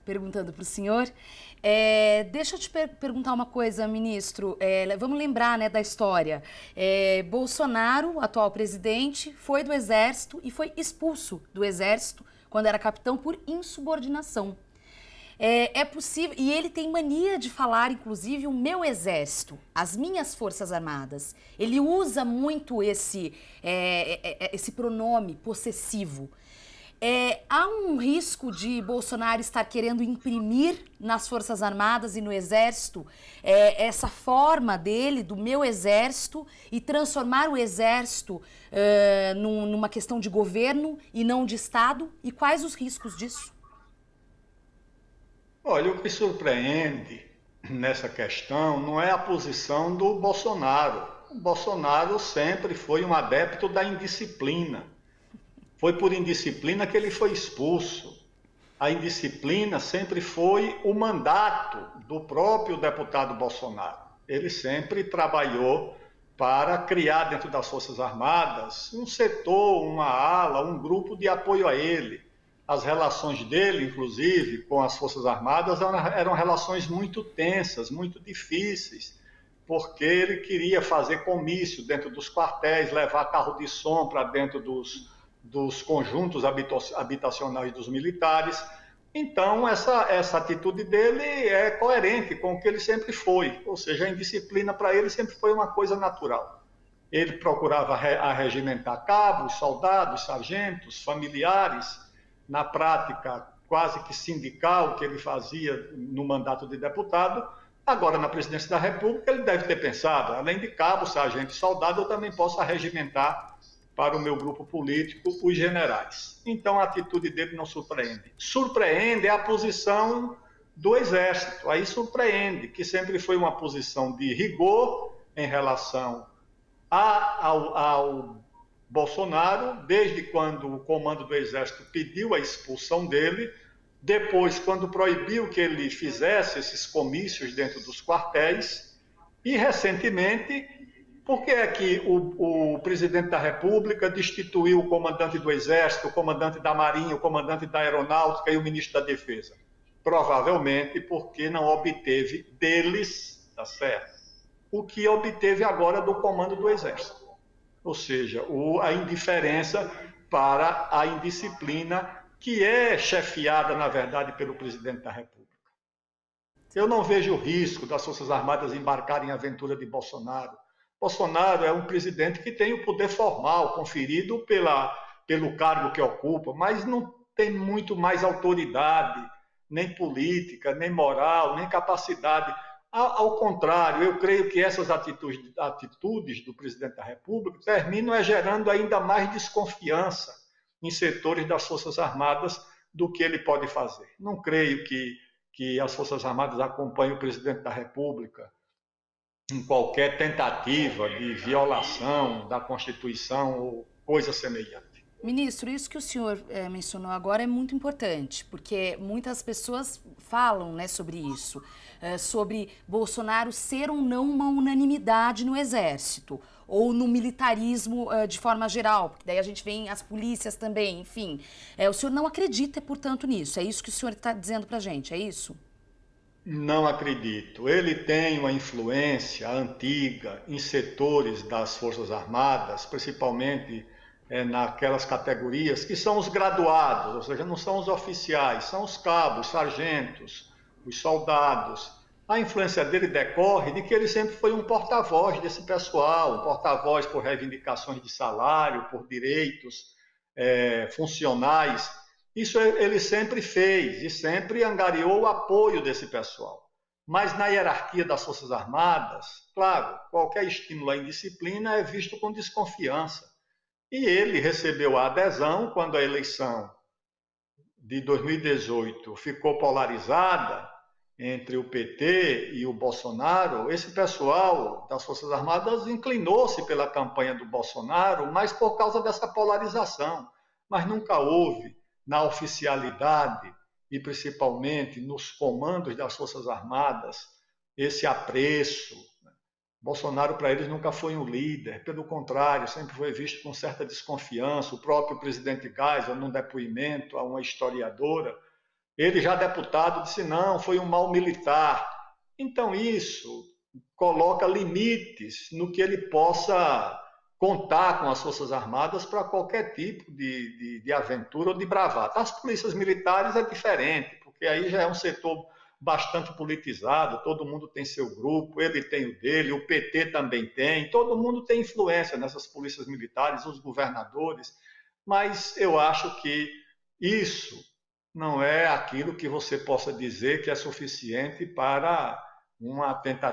Perguntando para o senhor. Deixa eu te perguntar uma coisa, ministro. Vamos lembrar, né, da história. Bolsonaro, atual presidente, foi do Exército e foi expulso do Exército quando era capitão por insubordinação. É possível, e ele tem mania de falar, inclusive, o meu exército, as minhas forças armadas. Ele usa muito esse pronome possessivo. Há um risco de Bolsonaro estar querendo imprimir nas Forças Armadas e no Exército essa forma dele, do meu Exército, e transformar o Exército numa questão de governo e não de Estado? E quais os riscos disso? Olha, o que surpreende nessa questão não é a posição do Bolsonaro. O Bolsonaro sempre foi um adepto da indisciplina. Foi por indisciplina que ele foi expulso. A indisciplina sempre foi o mandato do próprio deputado Bolsonaro. Ele sempre trabalhou para criar dentro das Forças Armadas um setor, uma ala, um grupo de apoio a ele. As relações dele, inclusive, com as Forças Armadas eram relações muito tensas, muito difíceis, porque ele queria fazer comício dentro dos quartéis, levar carro de som para dentro dos conjuntos habitacionais dos militares. Então, essa atitude dele é coerente com o que ele sempre foi, ou seja, a indisciplina para ele sempre foi uma coisa natural. Ele procurava arregimentar cabos, soldados, sargentos, familiares, na prática quase que sindical que ele fazia no mandato de deputado. Agora, na presidência da República, ele deve ter pensado, além de cabo, sargento e soldado, eu também posso arregimentar para o meu grupo político os generais. Então, a atitude dele não surpreende. Surpreende a posição do Exército. Aí surpreende, que sempre foi uma posição de rigor em relação ao Bolsonaro, desde quando o comando do Exército pediu a expulsão dele, depois, quando proibiu que ele fizesse esses comícios dentro dos quartéis, e recentemente, por que é que o presidente da República destituiu o comandante do Exército, o comandante da Marinha, o comandante da Aeronáutica e o ministro da Defesa? Provavelmente porque não obteve deles, tá certo, o que obteve agora do comando do Exército. Ou seja, a indiferença para a indisciplina que é chefiada, na verdade, pelo presidente da República. Eu não vejo risco das Forças Armadas embarcarem em aventura de Bolsonaro. Bolsonaro é um presidente que tem o poder formal conferido pelo cargo que ocupa, mas não tem muito mais autoridade, nem política, nem moral, nem capacidade. Ao contrário, eu creio que essas atitudes do presidente da República terminam gerando ainda mais desconfiança em setores das Forças Armadas do que ele pode fazer. Não creio que as Forças Armadas acompanhem o presidente da República em qualquer tentativa de violação da Constituição ou coisa semelhante. Ministro, isso que o senhor mencionou agora é muito importante, porque muitas pessoas falam, né, sobre isso, sobre Bolsonaro ser ou não uma unanimidade no Exército, ou no militarismo de forma geral, porque daí a gente vê as polícias também, enfim. O senhor não acredita, portanto, nisso, é isso que o senhor está dizendo pra gente, é isso? Não acredito. Ele tem uma influência antiga em setores das Forças Armadas, principalmente naquelas categorias que são os graduados, ou seja, não são os oficiais, são os cabos, sargentos, os soldados. A influência dele decorre de que ele sempre foi um porta-voz desse pessoal, um porta-voz por reivindicações de salário, por direitos funcionais. Isso ele sempre fez e sempre angariou o apoio desse pessoal. Mas na hierarquia das Forças Armadas, claro, qualquer estímulo à indisciplina é visto com desconfiança. E ele recebeu a adesão quando a eleição de 2018 ficou polarizada entre o PT e o Bolsonaro. Esse pessoal das Forças Armadas inclinou-se pela campanha do Bolsonaro, mas por causa dessa polarização. Mas nunca houve na oficialidade e principalmente nos comandos das Forças Armadas esse apreço. Bolsonaro, para eles, nunca foi um líder, pelo contrário, sempre foi visto com certa desconfiança. O próprio presidente Geisel, num depoimento a uma historiadora, Ele já deputado disse, não, foi um mal militar. Então isso coloca limites no que ele possa contar com as Forças Armadas para qualquer tipo de aventura ou de bravata. As polícias militares é diferente, porque aí já é um setor bastante politizado, todo mundo tem seu grupo, ele tem o dele, o PT também tem, todo mundo tem influência nessas polícias militares, os governadores, mas eu acho que isso não é aquilo que você possa dizer que é suficiente para uma tentativa